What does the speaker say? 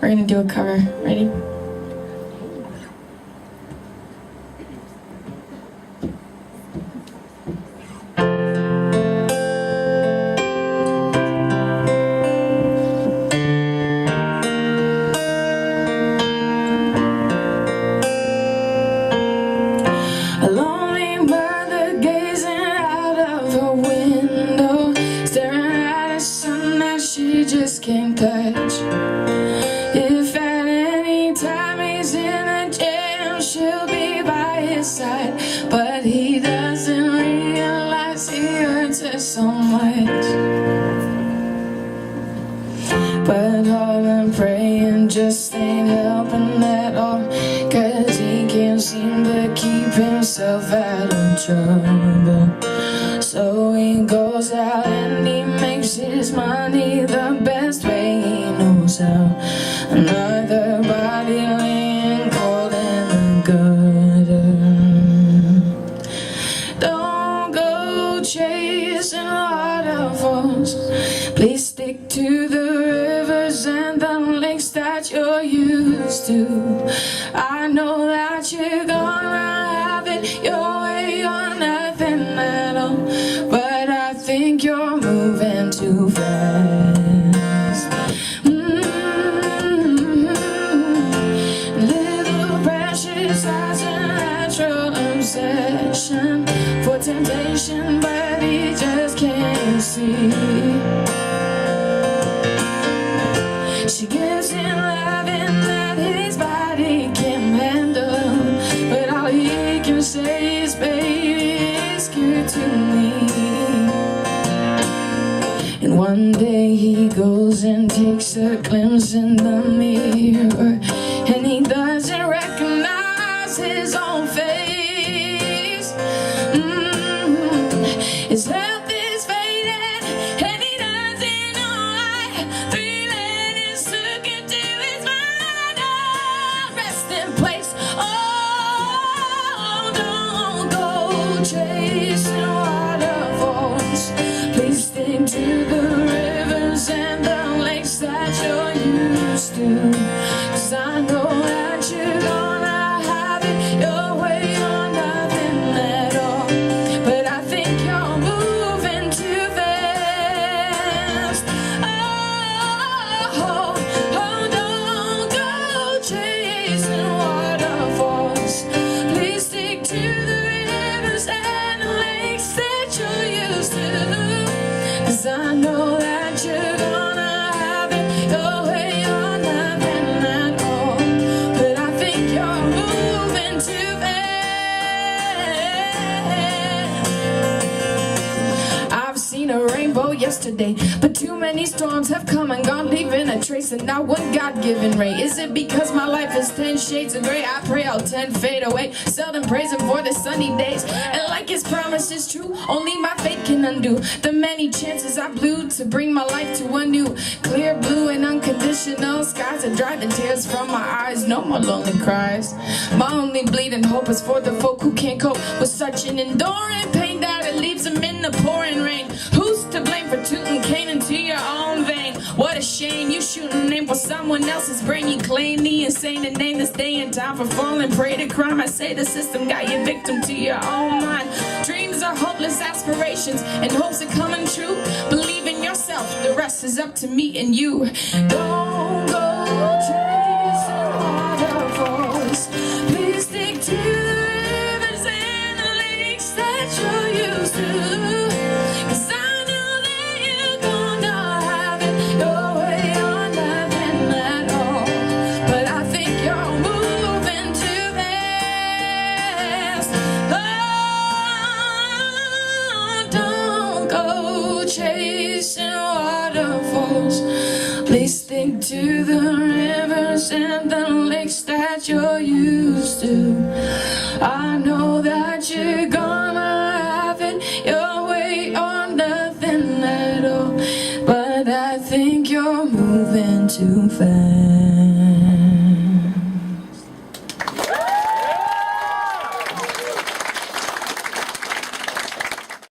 We're gonna do a cover. Ready? A lonely mother gazing out of her window, staring at a sun that she just can't touch. If at any time he's in a jam, she'll be by his side, but he doesn't realize he hurts her so much. But all the praying just ain't helping at all, 'cause he can't seem to keep himself out of trouble. So he goes out and he makes his money the best way he knows how. Another body laying cold in the gutter. Don't go chasing waterfalls. Please stick to the rivers and the lakes that you're used to. I know that you're gonna have it your way or nothing at all, but I think you're moving too fast. Little precious has a natural obsession for temptation, but he just can't see. She gives him loving that his body can handle, but all he can say is, baby, it's good to me. And one day he goes and takes a glimpse in the mirror, and he doesn't recognize his own face. His health is fading, and he doesn't know why. 3 letters took him to his mind. Oh, rest in place. Oh, don't go chasing waterfalls. Please stick to the rivers and the lakes that you're used to, 'cause I know that you're gonna have it your way or nothing at all, but I think you're moving too fast. Oh, don't go chasing waterfalls. Please stick to the rivers and the lakes that you're used to, 'cause I know that you're gonna have it your way or nothing at all, but I think you're moving too fast. I've seen a rainbow yesterday, but too many storms have come and gone, leaving a trace and not one God-given ray. Is it because my life is 10 shades of gray? I pray all 10 fade away, seldom praise him for the sunny days, and like his promise is true, only my faith can undo the many chances I blew to bring my life to a new clear blue and unconditional skies that dry the tears from my eyes. No more lonely cries. My only bleeding hope is for the folk who can't cope with such an enduring pain that it leaves them in the pouring rain. Who's to blame for tooting Cain into your own vein? What a shame, you shooting name for someone else's brain. You claim the insane and name this day and time for falling prey to crime. I say the system got you victim to your own mind. Dreams are hopeless aspirations and hopes are coming true. Believe in yourself, the rest is up to me and you. Don't go chasing waterfalls. Please stick to the rivers and the lakes that you're used to, 'cause I know that you're gonna have it your way or nothing at all, but I think you're moving too fast. Oh, don't go chasing waterfalls. Please stick to the rivers and the lakes that you're used to. I know that you're gonna have it your way or nothing at all, but I think you're moving too fast.